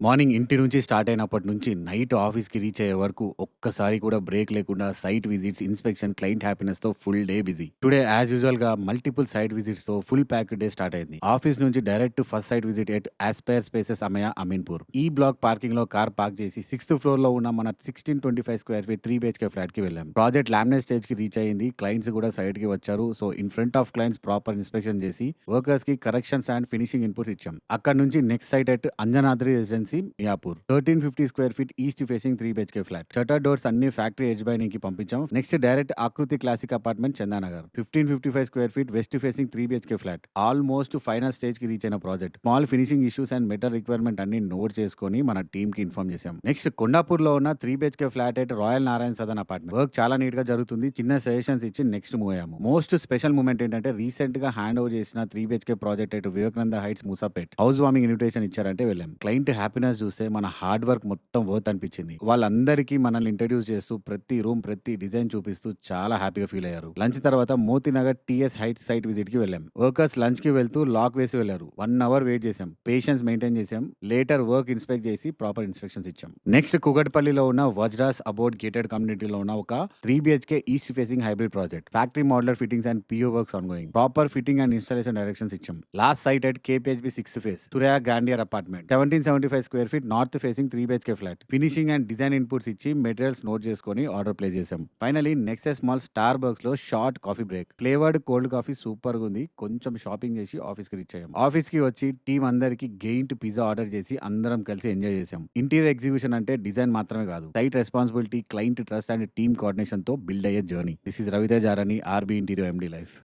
Morning ఇంటి నుంచి start అయినప్పటి నుంచి నైట్ ఆఫీస్‌కి రీచ్ అయ్యే వరకు ఒక్కసారి కూడా బ్రేక్ లేకుండా సైట్ విజిట్స్, ఇన్స్‌పెక్షన్, క్లయింట్ హ్యాపీనెస్‌తో full day busy. Today as యూజువల్‌గా మల్టిపుల్ సైట్ విజిట్స్‌తో ఫుల్ ప్యాక్డ్ డే స్టార్ట్ అయింది. ఆఫీస్ నుంచి direct first site visit at Aspire Spaces Amaya Ameenpur. ఈ బ్లాక్ పార్కింగ్‌లో కార్ పార్క్ చేసి సిక్స్త్ ఫ్లోర్‌లో ఉన్న మన 1625 స్క్వేర్ ఫీట్ 3 బీహెచ్‌కే ఫ్లాట్‌కి వెళ్ళాం. ప్రాజెక్ట్ లామినేట్ స్టేజ్‌కి రీచ్ అయింది. క్లయింట్స్ కూడా సైట్‌కి వచ్చారు. So in front of clients proper inspection చేసి వర్కర్స్‌కి కరెక్షన్స్ అండ్ ఫినిషింగ్ ఇన్‌పుట్స్ ఇచ్చాం. అక్కడి నుంచి next site at Anjanadri residency Miyapur. 1350 square feet east facing 3 BHK flat. Shutter doors అన్ని ఫ్యాక్టరీ యజమానికి పంపించాం. Next direct Aakriti classic apartment Chandanagar. 1555 square feet west facing 3 BHK flat. Almost final స్టేజ్‌కి reach అయిన project. Small finishing issues and metal requirement అన్ని note చేసుకొని మన టీమ్‌కి inform చేశాం. నెక్స్ట్ కొండాపూర్‌లో ఉన్న 3 BHK flat at royal Narayana Sadan apartment. Work చాలా నీట్‌గా జరుగుతుంది. చిన్న సజెషన్స్ ఇచ్చి నెక్స్ట్ మూవ్ అయ్యాము. మోస్ట్ స్పెషల్ మూమెంట్ ఏంటంటే రీసెంట్‌గా హ్యాండ్ ఓవర్ చేసిన 3 BHK project at Vivekananda heights Moosapet. House warming invitation ఇచ్చారంటే వెళ్ళాం. క్లయింట్ హ్యాపీనెస్ చూస్తే మన హార్డ్ వర్క్ మొత్తం వర్త్ అనిపించింది. వాళ్ళందరికీ మనల్ని ఇంట్రడ్యూస్ చేస్తూ ప్రతి రూమ్, ప్రతి డిజైన్ చూపిస్తూ చాలా హ్యాపీగా ఫీల్ అయ్యారు. లంచ్ తర్వాత Motinagar TS heights site visit కి వెళ్ళాం. వర్కర్స్ లంచ్ కి వెళ్తూ లాక్ వేసి వెళ్లారు. 1 అవర్ వెయిట్ చేసాం. పేషెన్స్ మెయింటైన్ చేసాం. లేటర్ వర్క్ ఇన్స్పెక్ట్ చేసి ప్రాపర్ ఇన్స్ట్రక్షన్స్ ఇచ్చాం. నెక్స్ట్ కుగట్పల్లిలో ఉన్న వజ్రాస్ అబౌట్ గేటెడ్ కమ్యూనిటీలో ఉన్న ఒక 3 BHK east facing hybrid project. Factory modular fittings and PO works on going. Proper fitting and installation directions ఇచ్చాం. Last site at KPHB 6th phase Suraya grandeur apartment. 1775 square feet north facing 3 BHK flat. Finishing and design inputs ఇచ్చి materials note చేసుకొని order place చేసాం. Finally Nexus mall Starbucks లో short coffee break. Flavoured cold coffee super గా ఉంది. కొంచెం shopping చేసి office కి reach అయ్యాం. ఆఫీస్ కి వచ్చి టీం అందరికి గెయింట్ పిజ్జా ఆర్డర్ చేసి అందరం కలిసి ఎంజాయ్ చేసాం. ఇంటీరియర్ ఎగ్జిక్యూషన్ అంటే డిజైన్ మాత్రమే కాదు, site responsibility, client trust and team coordination తో బిల్డ్ అయ్యే journey. This is Ravitej Arani, RB interior MD life.